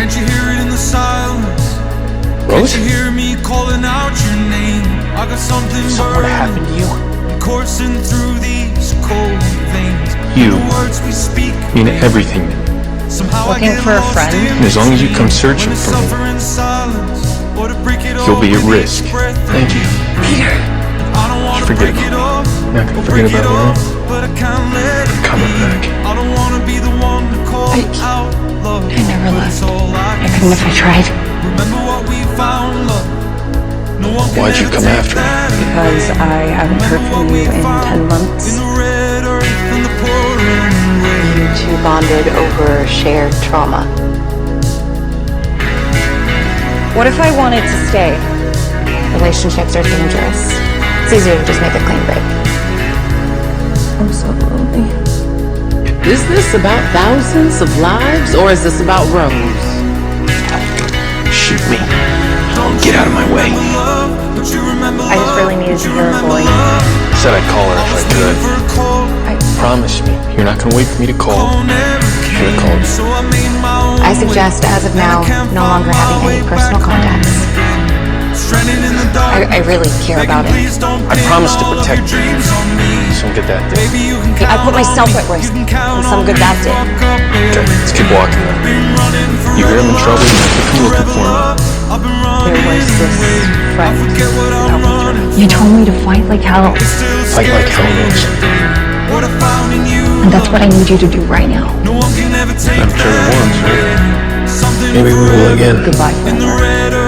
Can't you hear it in the silence? Rose? Can't you hear me calling out your name? I got something Something happened to you? coursing through these cold veins. You The words we speak mean everything. Looking for a friend? And as long as you come searching for me, you'll be at risk. Thank you. Peter. Forget about me. Not gonna forget about me, right? I'm coming back. I never left. I couldn't if I tried. Why'd you come after me? Because I haven't heard from you in 10 months. You two bonded over shared trauma. What if I wanted to stay? Relationships are dangerous. It's easier to just make a clean break. I'm so lonely. Is this about thousands of lives, or is this about Rose? Shoot me. Get out of my way. I just really needed to hear her voice. Said I'd call her if I could. Promise me, you're not gonna wait for me to call. You're gonna call me. I suggest, as of now, no longer having any personal contacts. I really care about it. I promise to protect you. Some good that did. I put myself at risk, and some good that did. Okay, let's keep walking then. You hear him in trouble, you come looking for me. There was this friend out with you. You told me to fight like hell. Fight like hell, Rose. And that's what I need you to do right now. I'm sure it once, right? Maybe we will again. Goodbye, forever.